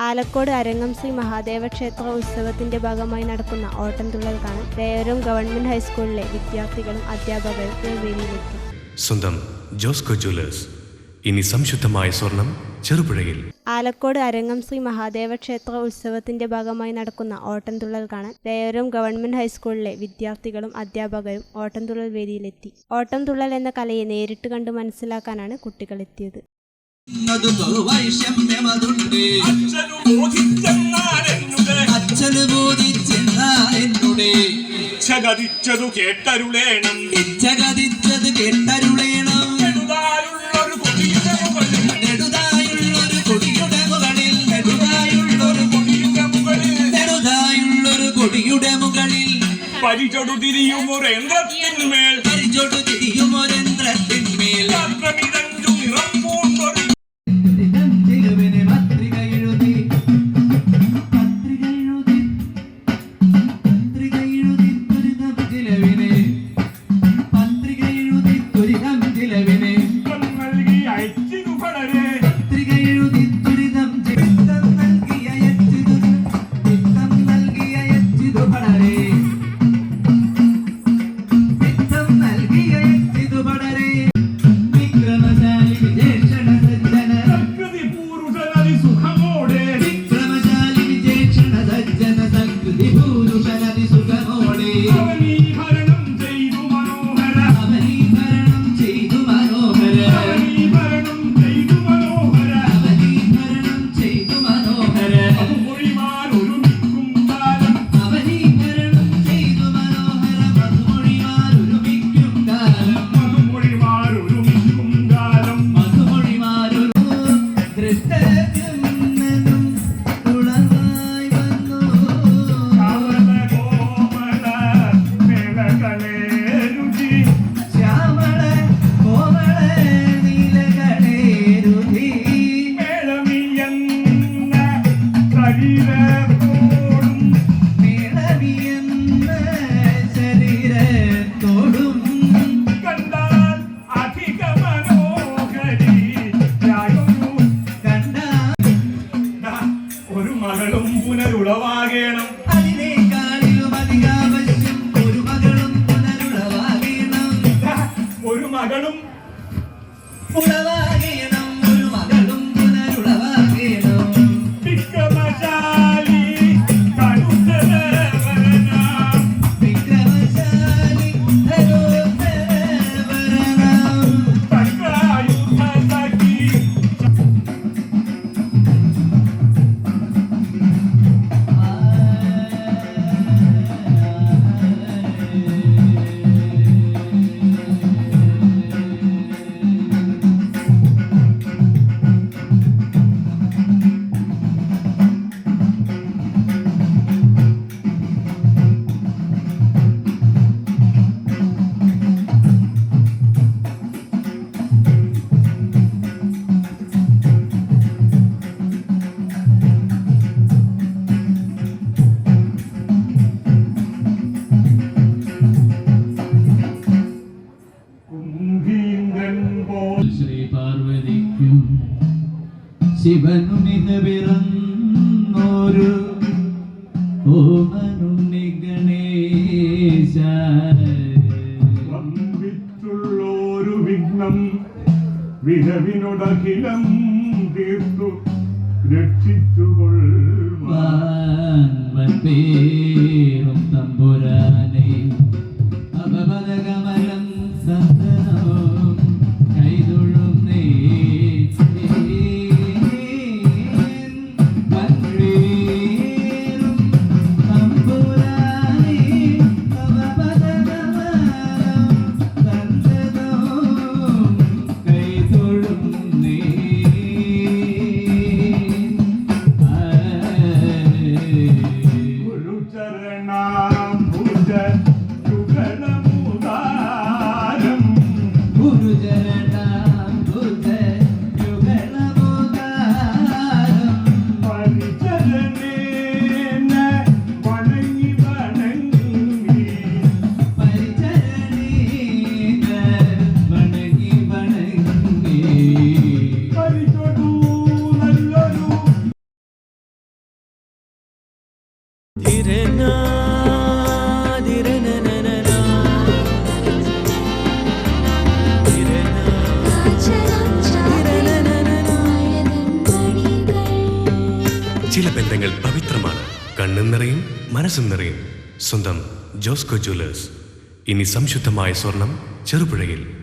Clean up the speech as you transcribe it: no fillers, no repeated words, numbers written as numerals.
ആലക്കോട് അരങ്ങം ശ്രീ മഹാദേവ ക്ഷേത്ര ഉത്സവത്തിന്റെ ഭാഗമായി നടക്കുന്ന ഓട്ടംതുള്ളൽ കാണാൻ പേരൂർ ഗവൺമെന്റ് ഹൈസ്കൂളിലെ വിദ്യാർത്ഥികളും അധ്യാപകരും വേദിയിലെത്തി. സ്വന്തം ജോസ്കോ ജ്വല്ലേഴ്സ്, ഇനി സംശുദ്ധമായ സ്വർണം ചെറുപുഴയിൽ. ആലക്കോട് അരങ്ങം ശ്രീ മഹാദേവ ക്ഷേത്ര ഉത്സവത്തിന്റെ ഭാഗമായി നടക്കുന്ന ഓട്ടംതുള്ളൽ കാണാൻ പേരൂർ ഗവൺമെന്റ് ഹൈസ്കൂളിലെ വിദ്യാർത്ഥികളും അധ്യാപകരും ഓട്ടംതുള്ളൽ വേദിയിലെത്തി. ഓട്ടംതുള്ളൽ എന്ന കലയെ നേരിട്ട് കണ്ട് മനസ്സിലാക്കാനാണ് കുട്ടികൾ എത്തിയത്. ഇച്ഛഗതിച്ചതു കേട്ടരുളേണം, നെടുതായുള്ളൊരു കൊടിയുടെ മുകളിൽ പരിചൊടു തിരിയുമൊരേന്ദ്രത്തിന്മേൽ രാത്രമിതഞ്ചു നിറം പൂണ്ടൊരു പുനരുളവാകേണം. ഒരു മകളും വിക്രമശാലി ശിവനുണിത പിറന്നോരു ഓമനുണ്ണി ഗണേശ വമ്പിച്ചുള്ളൊരു വിഘ്നം വിരവിനോടഖിലം തീർത്തു രക്ഷിച്ചുകൊള്ളുവാൻ പേരും തമ്പുരാനെ അപപദകമലം സന്തനവും കൈതൊഴുന്നേ ഒരു ചില ബന്ധങ്ങൾ പവിത്രമാണ്. കണ്ണും നിറയും മനസ്സും നിറയും. സ്വന്തം ജോസ്കോ ജ്വല്ലേഴ്സ്. ഇനി സംശുദ്ധമായ സ്വർണം ചെറുപുഴയിൽ.